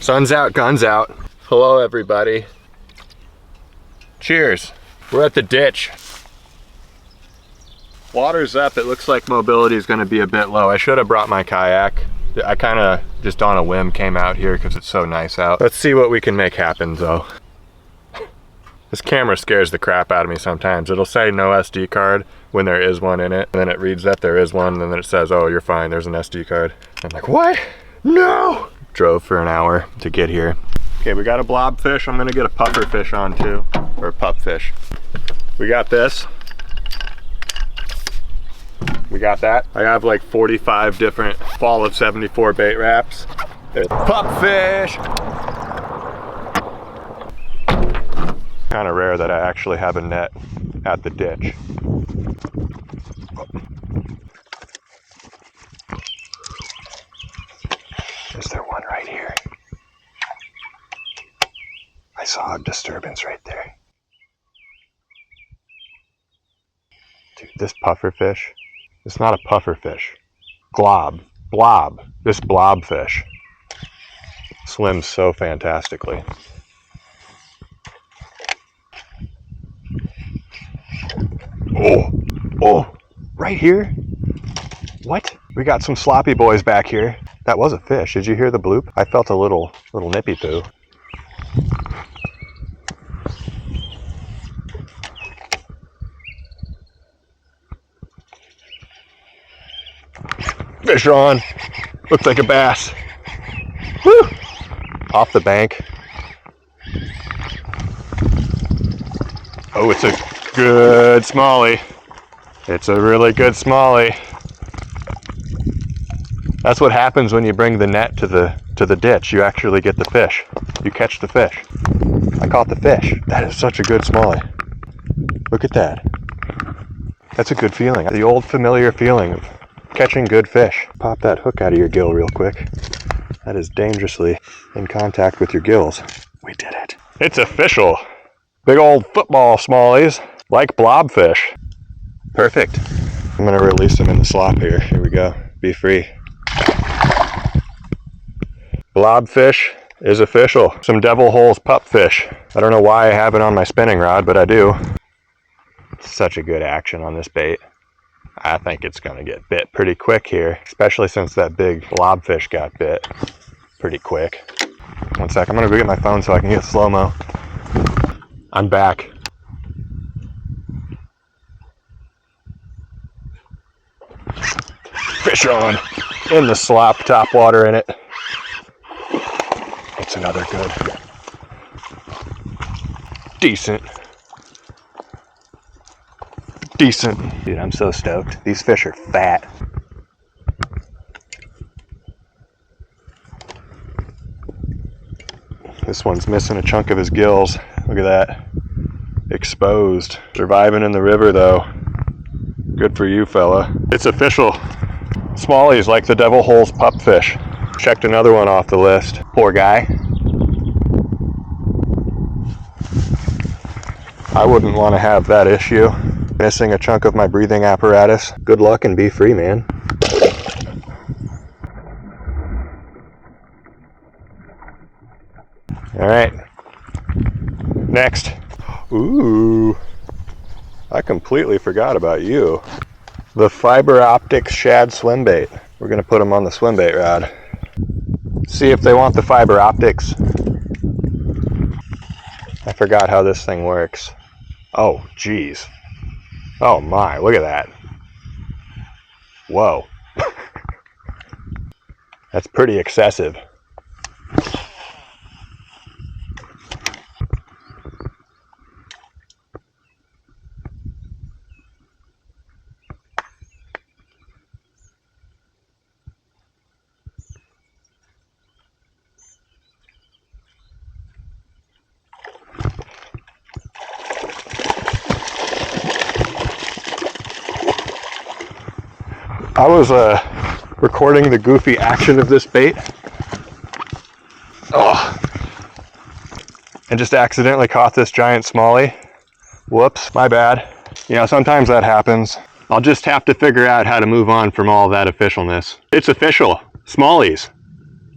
Sun's out, guns out. Hello, everybody. Cheers. We're at the ditch. Water's up. It looks like mobility is going to be a bit low. I should have brought my kayak. I kind of just on a whim came out here because it's so nice out. Let's see what we can make happen, though. This camera scares the crap out of me sometimes. It'll say no SD card when there is one in it, and then it reads that there is one, and then it says, oh, you're fine, there's an SD card. I'm like, what? No! Drove for an hour to get here. Okay, we got a blobfish. I'm gonna get a puffer fish on too, or a pup fish. We got this. We got that. I have like 45 different fall of 74 bait wraps. There's pup fish. Kind of rare that I actually have a net at the ditch. Is there one right here? I saw a disturbance right there. Dude, this puffer fish, it's not a puffer fish. Blob. This blobfish swims so fantastically. Oh, right here? What? We got some sloppy boys back here. That was a fish. Did you hear the bloop? I felt a little nippy poo. Fish on. Looks like a bass. Woo! Off the bank. Oh, it's a good smallie. It's a really good smallie. That's what happens when you bring the net to the ditch. You actually get the fish. You catch the fish. I caught the fish. That is such a good smallie. Look at that. That's a good feeling. The old familiar feeling of catching good fish. Pop that hook out of your gill real quick. That is dangerously in contact with your gills. We did it. It's official. Big old football smallies, like blobfish. Perfect. I'm gonna release them in the slop here. Here we go. Be free. Blobfish is official. Some devil holes pup fish. I don't know why I have it on my spinning rod, but I do. Such a good action on this bait. I think it's gonna get bit pretty quick here, especially since that big blobfish got bit pretty quick. One sec, I'm gonna go get my phone so I can get slow-mo. I'm back. Fish on in the slop, top water in it. It's another good. Decent. Dude, I'm so stoked. These fish are fat. This one's missing a chunk of his gills. Look at that. Exposed. Surviving in the river though. Good for you, fella. It's official. Smallies like the devil holes pup fish. Checked another one off the list. Poor guy. I wouldn't want to have that issue. Missing a chunk of my breathing apparatus. Good luck and be free, man. All right. Next. Ooh. I completely forgot about you. The fiber optic shad swim bait. We're gonna put them on the swim bait rod. See if they want the fiber optics. I forgot how this thing works. Oh, geez. Oh my, look at that. Whoa. That's pretty excessive. I was recording the goofy action of this bait. Oh, and just accidentally caught this giant smallie. Whoops, my bad. You know, sometimes that happens. I'll just have to figure out how to move on from all that officialness. It's official. Smallies,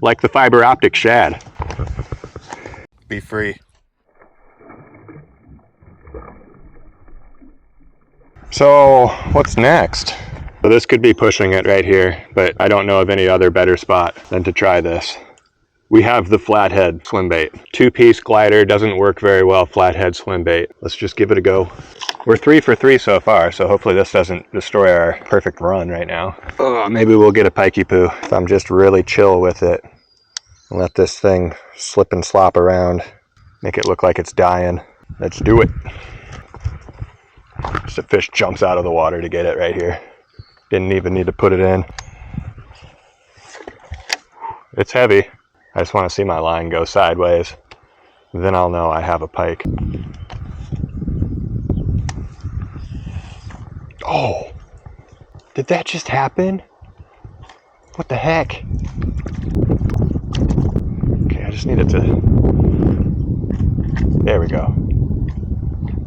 like the fiber optic shad. be free. So what's next? So this could be pushing it right here, but I don't know of any other better spot than to try this. We have the flathead swim bait. 2-piece glider, doesn't work very well, flathead swim bait. Let's just give it a go. We're 3 for 3 so far, so hopefully this doesn't destroy our perfect run right now. Oh, maybe we'll get a pikey poo if I'm just really chill with it and let this thing slip and slop around, make it look like it's dying. Let's do it. Just a fish jumps out of the water to get it right here. Didn't even need to put it in. It's heavy. I just want to see my line go sideways. Then I'll know I have a pike. Oh, did that just happen? What the heck? Okay, I just need it to... There we go.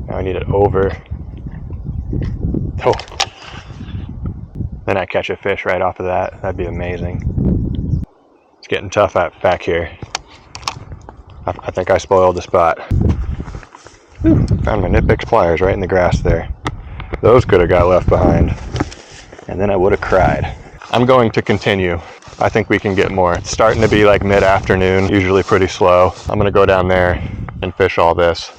Now I need it over. Oh. Then I catch a fish right off of that. That'd be amazing. It's getting tough back here. I think I spoiled the spot. Whew, found my Nitpicks pliers right in the grass there. Those could have got left behind, and then I would have cried. I'm going to continue. I think we can get more. It's starting to be like mid-afternoon, usually pretty slow. I'm gonna go down there and fish all this.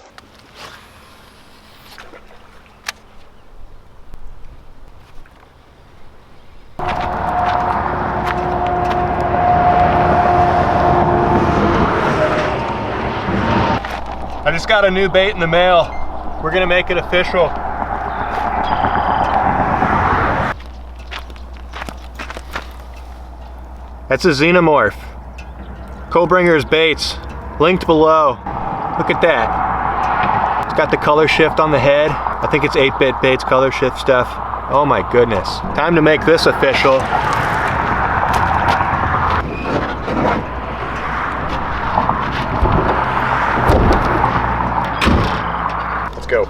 I just got a new bait in the mail. We're gonna make it official. That's a xenomorph. KOBRIGERS baits, linked below. Look at that. It's got the color shift on the head. I think it's 8-bit baits color shift stuff. Oh my goodness. Time to make this official. Let's go.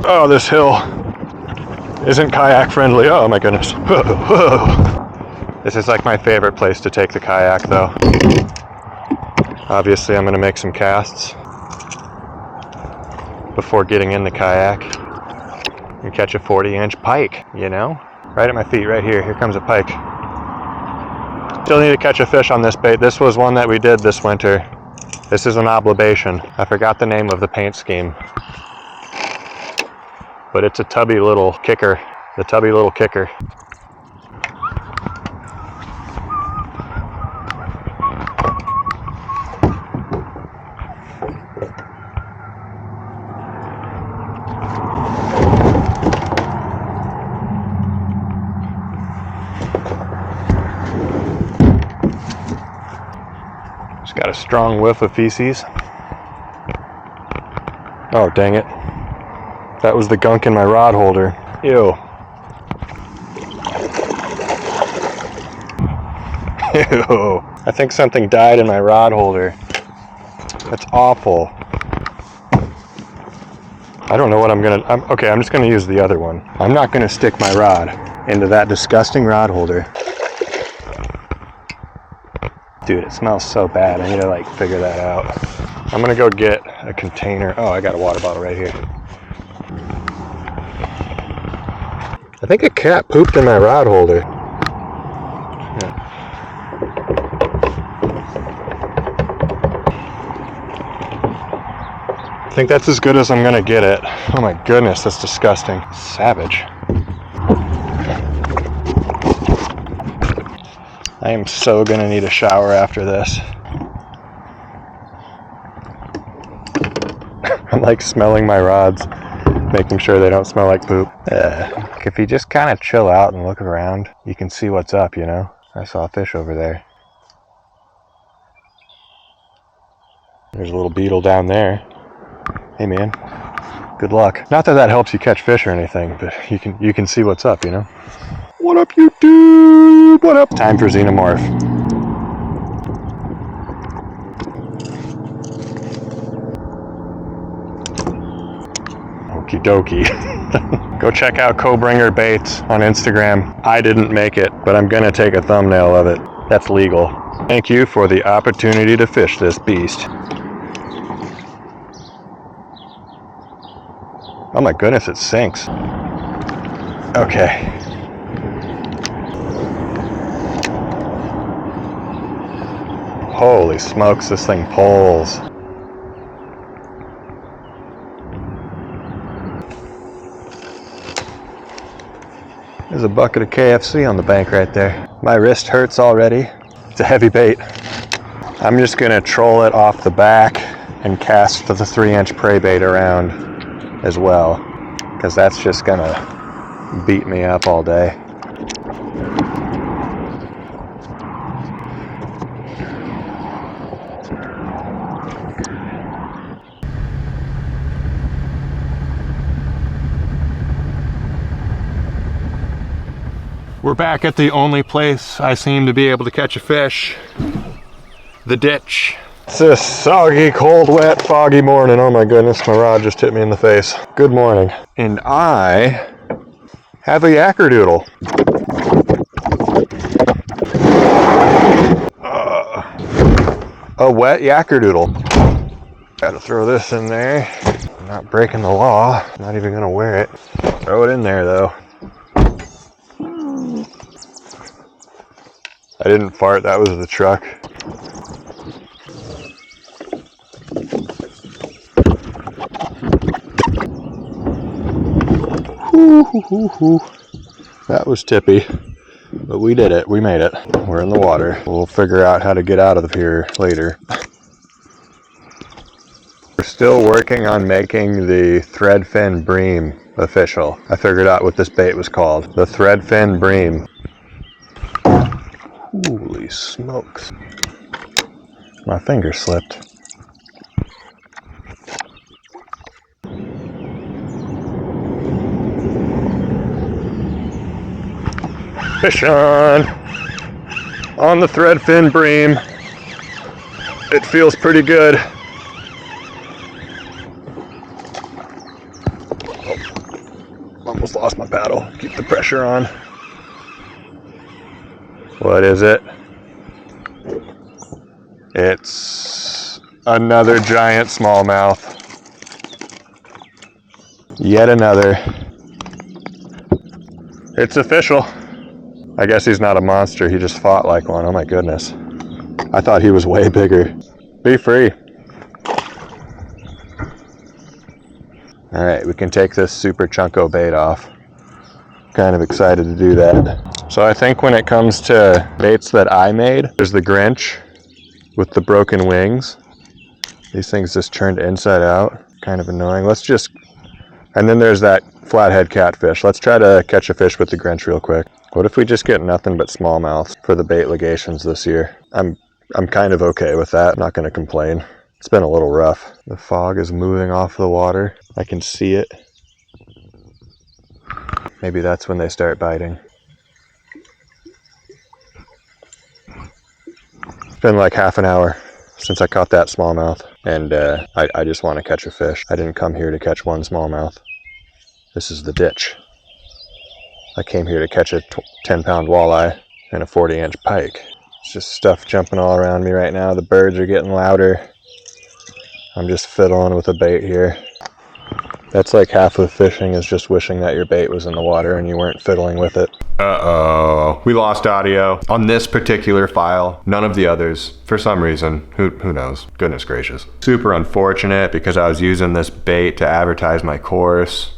Oh, this hill isn't kayak friendly. Oh my goodness. Whoa, whoa. This is like my favorite place to take the kayak though. Obviously I'm gonna make some casts before getting in the kayak. You catch a 40-inch pike, you know? Right at my feet, right here. Here comes a pike. Still need to catch a fish on this bait. This was one that we did this winter. This is an oblibation. I forgot the name of the paint scheme. But it's a tubby little kicker. The tubby little kicker. It's got a strong whiff of feces. Oh, dang it. That was the gunk in my rod holder. Ew. Ew. I think something died in my rod holder. That's awful. I don't know what I'm just gonna use the other one. I'm not gonna stick my rod into that disgusting rod holder. Dude, it smells so bad. I need to like figure that out. I'm gonna go get a container. Oh, I got a water bottle right here. I think a cat pooped in my rod holder. Yeah. I think that's as good as I'm gonna get it. Oh my goodness, that's disgusting. Savage. I am so gonna need a shower after this. I'm like smelling my rods, making sure they don't smell like poop. If you just kind of chill out and look around, you can see what's up, you know? I saw a fish over there. There's a little beetle down there. Hey man, good luck. Not that that helps you catch fish or anything, but you can see what's up, you know? What up, YouTube? What up? Time for xenomorph. Okie dokie. Go check out KOBRIGERS Baits on Instagram. I didn't make it, but I'm gonna take a thumbnail of it. That's legal. Thank you for the opportunity to fish this beast. Oh my goodness, it sinks. Okay. Holy smokes, this thing pulls. There's a bucket of KFC on the bank right there. My wrist hurts already. It's a heavy bait. I'm just gonna troll it off the back and cast the 3-inch prey bait around as well, because that's just gonna beat me up all day. We're back at the only place I seem to be able to catch a fish, the ditch. It's a soggy, cold, wet, foggy morning. Oh my goodness, my rod just hit me in the face. Good morning. And I have a yakkerdoodle. A wet yakkerdoodle. Gotta throw this in there. I'm not breaking the law. I'm not even gonna wear it. Throw it in there though. I didn't fart, that was the truck. That was tippy, but we did it, we made it. We're in the water. We'll figure out how to get out of here later. We're still working on making the threadfin bream official. I figured out what this bait was called, the threadfin bream. Holy smokes. My finger slipped. Fish on the threadfin bream. It feels pretty good. Oh, almost lost my paddle. Keep the pressure on. What is it? It's another giant smallmouth. Yet another. It's official. I guess he's not a monster, he just fought like one. Oh my goodness. I thought he was way bigger. Be free. Alright, we can take this super chunko bait off. Kind of excited to do that. So I think when it comes to baits that I made, there's the Grinch with the broken wings. These things just turned inside out. Kind of annoying. And then there's that flathead catfish. Let's try to catch a fish with the Grinch real quick. What if we just get nothing but smallmouths for the bait legations this year? I'm kind of okay with that. I'm not going to complain. It's been a little rough. The fog is moving off the water. I can see it. Maybe that's when they start biting. It's been like half an hour since I caught that smallmouth, and I just want to catch a fish. I didn't come here to catch one smallmouth. This is the ditch. I came here to catch a 10-pound walleye and a 40-inch pike. It's just stuff jumping all around me right now. The birds are getting louder. I'm just fiddling with a bait here. That's like half of fishing is just wishing that your bait was in the water and you weren't fiddling with it. Uh-oh. We lost audio on this particular file. None of the others. For some reason. Who knows? Goodness gracious. Super unfortunate because I was using this bait to advertise my course.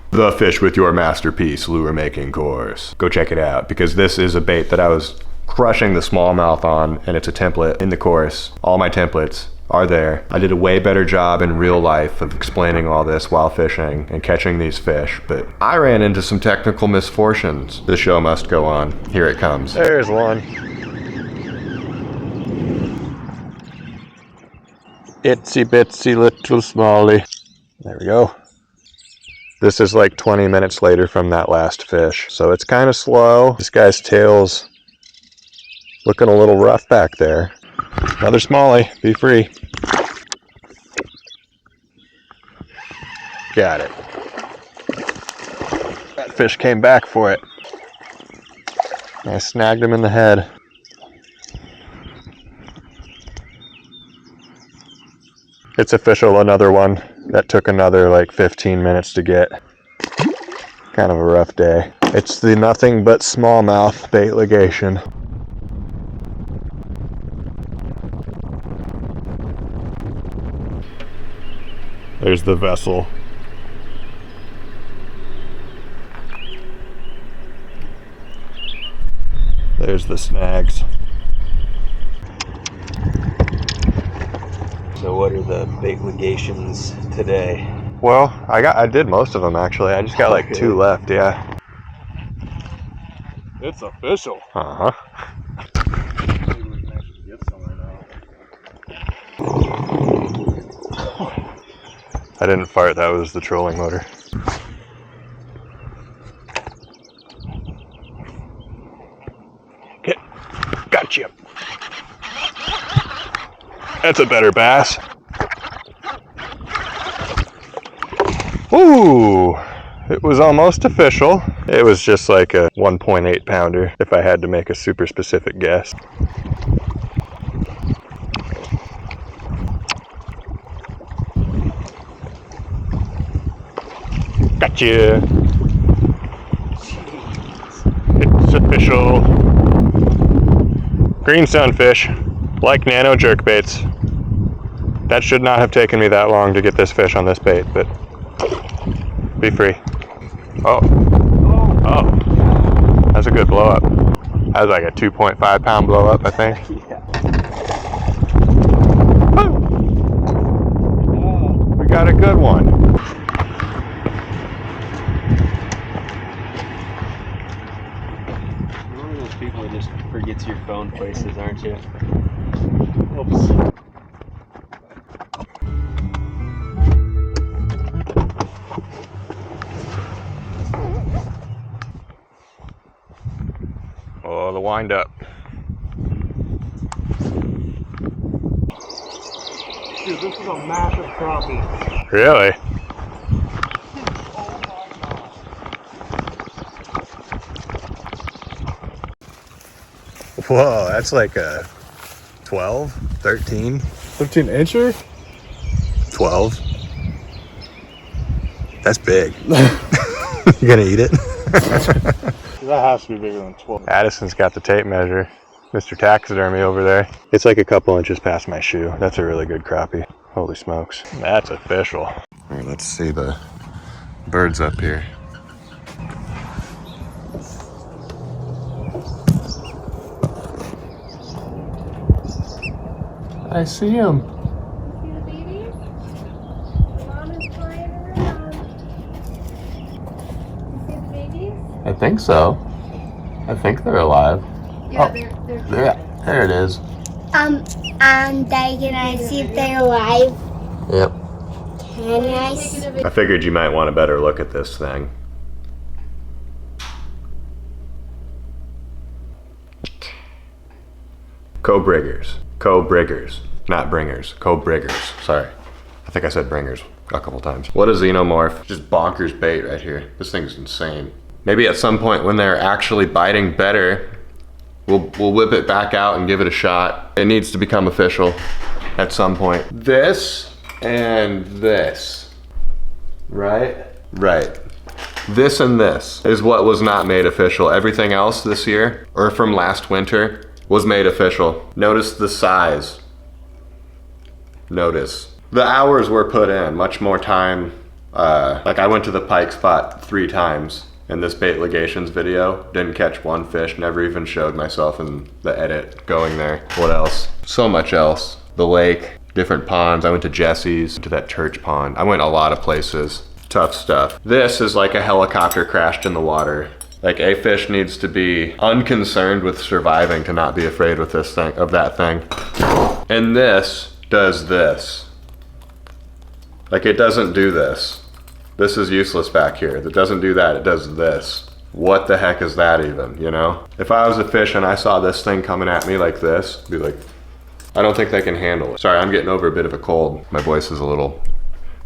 The Fish with Your Masterpiece Lure Making Course. Go check it out because this is a bait that I was crushing the smallmouth on, and it's a template in the course. All my templates are there. I did a way better job in real life of explaining all this while fishing and catching these fish, but I ran into some technical misfortunes. The show must go on. Here it comes. There's one. Itsy bitsy little smallie. There we go. This is like 20 minutes later from that last fish, so it's kind of slow. This guy's tail's looking a little rough back there. Another smallie, be free. Got it. That fish came back for it. I snagged him in the head. It's official, another one that took another like 15 minutes to get. Kind of a rough day. It's the nothing but smallmouth bait legation. There's the vessel. There's the snags. So what are the bait legations today? Well, I did most of them actually. I just got like 2 left, yeah. It's official. Uh-huh. Maybe we can actually get somewhere now. I didn't fart, that was the trolling motor. Okay, gotcha. That's a better bass. Ooh, it was almost official. It was just like a 1.8 pounder if I had to make a super specific guess. Gotcha. It's official. Green sunfish, like nano jerkbaits. That should not have taken me that long to get this fish on this bait, but be free. Oh. Oh. That's a good blow up. That was like a 2.5 pound blow up, I think. Yeah. Oh. We got a good one. You're one of those people that just forgets your phone places, aren't you? Oops. Oh, the wind up. Dude, this is a massive crappie. Really? Whoa, that's like a 12, 13, 15 incher? 12. That's big. You gonna eat it? That has to be bigger than 12. Addison's got the tape measure. Mr. Taxidermy over there. It's like a couple inches past my shoe. That's a really good crappie. Holy smokes. That's official. All right, let's see the birds up here. I see them. See the babies? The mom is flying around. You see the babies? I think so. I think they're alive. Yeah, Oh. they're There it is. And can I see if they're alive? Yep. Can I see? I figured you might want a better look at this thing. KOBRIGERS. KOBRIGERS. Not bringers. KOBRIGERS. Sorry. I think I said bringers a couple times. What a xenomorph. Just bonkers bait right here. This thing's insane. Maybe at some point when they're actually biting better, we'll whip it back out and give it a shot. It needs to become official at some point. This and this, right? Right. This and this is what was not made official. Everything else this year, or from last winter, was made official. Notice the size. Notice. The hours were put in, much more time. Like I went to the pike spot 3 times in this bait legations video. Didn't catch one fish, never even showed myself in the edit going there. What else? So much else. The lake, different ponds. I went to Jesse's, to that church pond. I went a lot of places. Tough stuff. This is like a helicopter crashed in the water. Like a fish needs to be unconcerned with surviving to not be afraid with this thing, of that thing. And this does this. Like it doesn't do this. This is useless back here. It doesn't do that, it does this. What the heck is that even, you know? If I was a fish and I saw this thing coming at me like this, I'd be like, I don't think they can handle it. Sorry, I'm getting over a bit of a cold. My voice is a little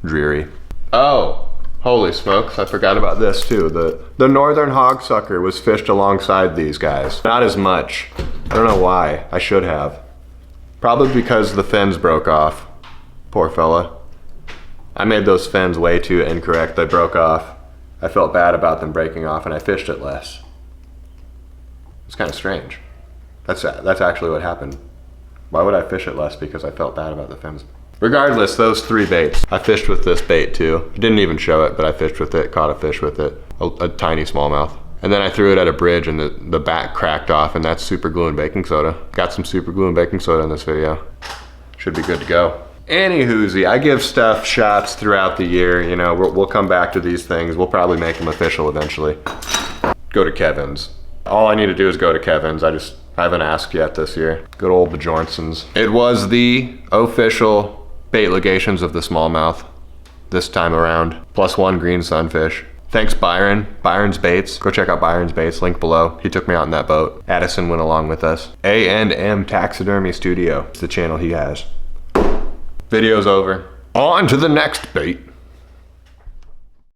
dreary. Oh, holy smokes, I forgot about this too. The northern hogsucker was fished alongside these guys. Not as much. I don't know why, I should have. Probably because the fins broke off. Poor fella. I made those fins way too incorrect. They broke off. I felt bad about them breaking off and I fished it less. It's kind of strange. That's actually what happened. Why would I fish it less? Because I felt bad about the fins. Regardless, those 3 baits. I fished with this bait too. Didn't even show it, but I fished with it, caught a fish with it. A tiny smallmouth. And then I threw it at a bridge and the back cracked off, and that's super glue and baking soda. Got some super glue and baking soda in this video. Should be good to go. Anywhoozy, I give stuff shots throughout the year. You know, we'll come back to these things. We'll probably make them official eventually. Go to Kevin's. All I need to do is go to Kevin's. I haven't asked yet this year. Good old BYRON'S. It was the official bait legations of the smallmouth this time around. +1 green sunfish. Thanks Byron, BYRON'S Baits. Go check out BYRON'S Baits, link below. He took me out in that boat. Addison went along with us. A&M Taxidermy Studio. It's the channel he has. Video's over. On to the next bait.